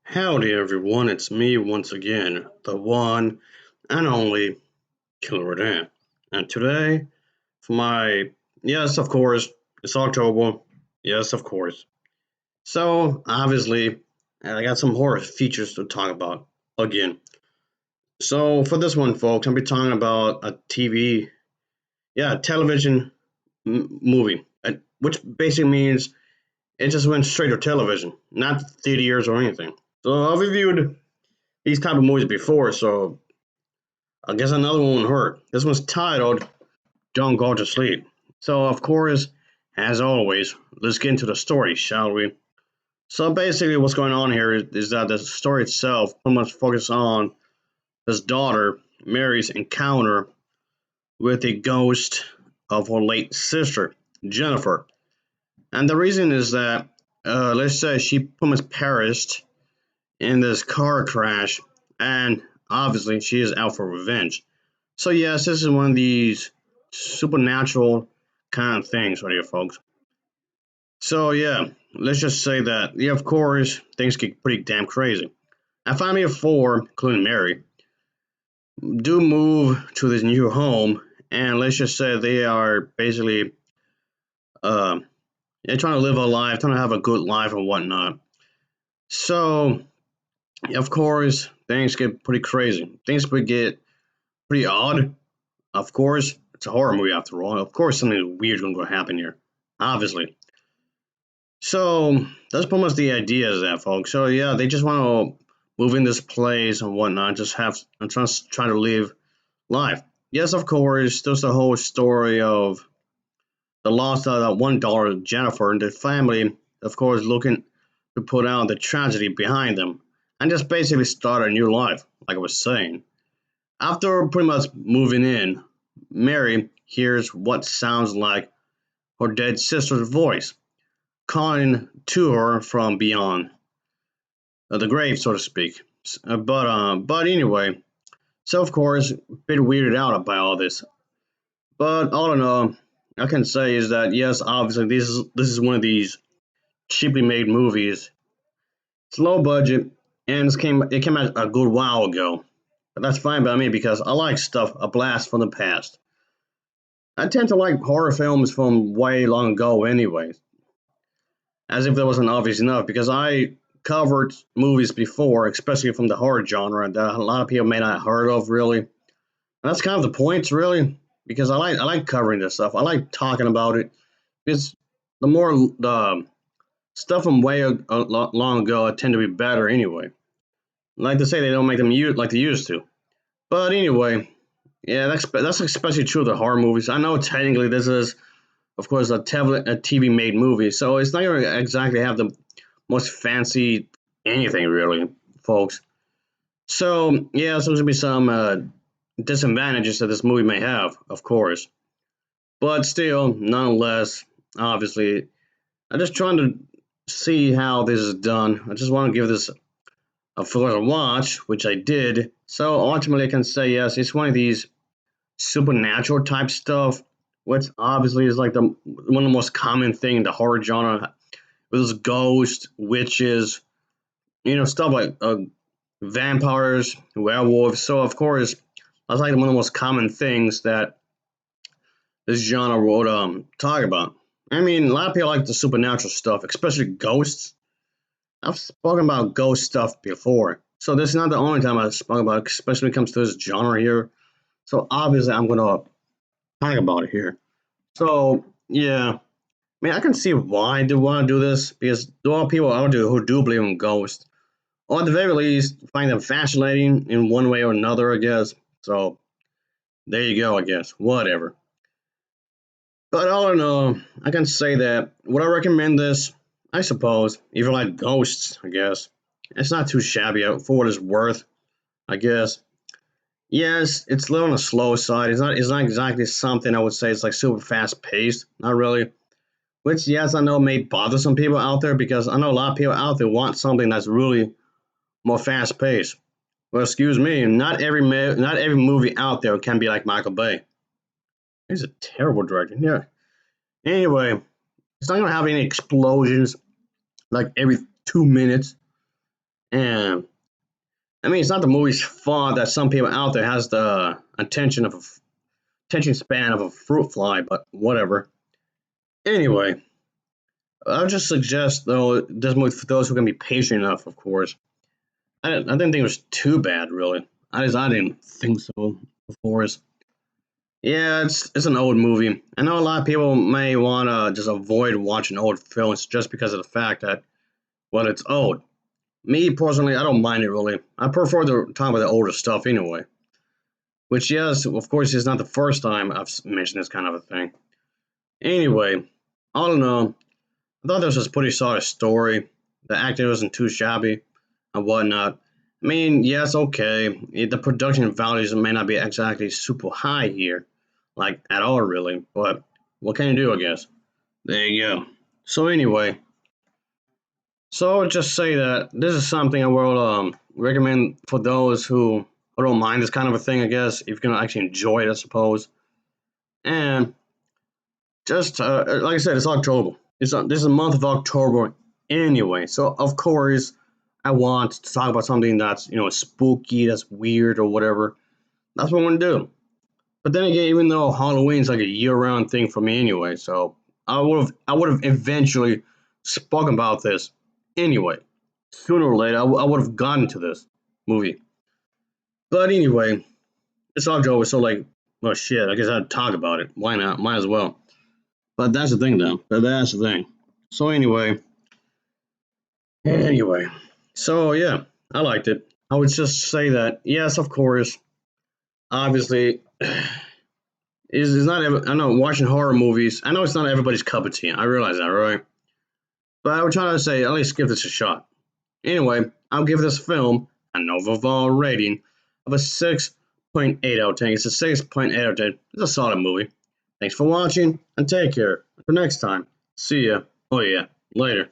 Howdy everyone, it's me once again, the one and only Killer Rodan. And today, for my, yes, of course, it's October. Yes, of course. So, obviously, I got some horror features to talk about again. So, for this one, folks, I'll be talking about a TV, television movie, which basically means it just went straight to television, not theaters or anything. So, I've reviewed these type of movies before, so I guess another one won't hurt. This one's titled Don't Go to Sleep. So, of course, as always, let's get into the story, shall we? So, basically, what's going on here is that the story itself pretty much focuses on his daughter, Mary's encounter with the ghost of her late sister, Jennifer. And the reason is that, let's say, she pretty much perished in this car crash, and obviously, she is out for revenge. So yes, this is one of these supernatural kind of things right here, folks. So yeah, let's just say that yeah, of course, things get pretty damn crazy. And family of four, including Mary, do move to this new home, and let's just say they are basically uh, they're trying to live a life, trying to have a good life and whatnot. So of course, things get pretty crazy. Things would get pretty odd. Of course, it's a horror movie after all. Of course, something weird is going to happen here. Obviously. So that's pretty much the idea of that, folks. So yeah, they just want to move in this place and whatnot. Just have and try to live life. Yes, of course. There's the whole story of the loss of that one daughter, Jennifer, and the family. Of course, looking to put out the tragedy behind them and just basically start a new life. Like I was saying, after pretty much moving in, Mary hears what sounds like her dead sister's voice calling to her from beyond the grave, so to speak. But anyway, so of course, a bit weirded out by all this. But all in all, I can say is that yes, obviously this is one of these cheaply made movies. It's low budget, and it came out a good while ago. But that's fine by me because I like stuff a blast from the past. I tend to like horror films from way long ago, anyways. As if that wasn't obvious enough, because I covered movies before, especially from the horror genre, that a lot of people may not have heard of really. And that's kind of the point, really, because I like covering this stuff. I like talking about it. It's the more the stuff from way long ago tend to be better anyway. Like to say they don't make them like they used to. But anyway, yeah, that's especially true of the horror movies. I know technically this is, of course, a TV made movie, so it's not going to exactly have the most fancy anything really, folks. So yeah, there's going to be some disadvantages that this movie may have, of course, but still, nonetheless, obviously, I'm just trying to see how this is done. I just want to give this a further watch, which I did. So ultimately, I can say yes, it's one of these supernatural type stuff, which obviously is like the one of the most common thing in the horror genre, with those ghosts, witches, stuff like vampires, werewolves. So of course, that's like one of the most common things that this genre would talk about. I mean, a lot of people like the supernatural stuff, especially ghosts. I've spoken about ghost stuff before, so this is not the only time I've spoken about it, especially when it comes to this genre here. So obviously, I'm gonna talk about it here. So yeah, I mean, I can see why they want to do this because there are people out there who do believe in ghosts, or at the very least, find them fascinating in one way or another, I guess. So there you go, I guess. Whatever. But all in all, I can say that would I recommend this? I suppose. If you like ghosts, I guess. It's not too shabby for what it's worth, I guess. Yes, it's a little on the slow side. It's not exactly something I would say it's like super fast paced. Not really. Which yes, I know may bother some people out there because I know a lot of people out there want something that's really more fast paced. Well, excuse me, not every movie out there can be like Michael Bay. He's a terrible director. Yeah. Anyway, it's not gonna have any explosions like every 2 minutes. And I mean, it's not the movie's fault that some people out there has the attention span of a fruit fly, but whatever. Anyway, I'll just suggest though this movie for those who can be patient enough, of course. I didn't think it was too bad, really. I didn't think so, of course. Yeah, it's an old movie. I know a lot of people may want to just avoid watching old films just because of the fact that, well, it's old. Me personally, I don't mind it really. I prefer the time of the older stuff anyway. Which, yes, of course, is not the first time I've mentioned this kind of a thing. Anyway, all in all, I thought this was a pretty solid story. The acting wasn't too shabby and whatnot. I mean, yes, okay. The production values may not be exactly super high here, like at all, really. But what can you do, I guess? There you go. So anyway, so I would just say that this is something I will recommend for those who don't mind this kind of a thing. I guess if you can actually enjoy it, I suppose. And just like I said, it's October. This is a month of October anyway. So of course, I want to talk about something that's spooky, that's weird or whatever. That's what I want to do. But then again, even though Halloween's like a year-round thing for me anyway, so I would have eventually spoken about this anyway. Sooner or later, I would have gotten to this movie. But anyway, it's October, so like, well, shit. I guess I'd talk about it. Why not? Might as well. But that's the thing, though. But that's the thing. So anyway, so yeah, I liked it. I would just say that yes, of course, obviously, is not. I know watching horror movies. I know it's not everybody's cup of tea. I realize that, right? But I would try to say at least give this a shot. Anyway, I'll give this film an overall rating of a 6.8 out of 10. It's a 6.8 out of 10. It's a solid movie. Thanks for watching and take care. Until next time, see ya. Oh yeah, later.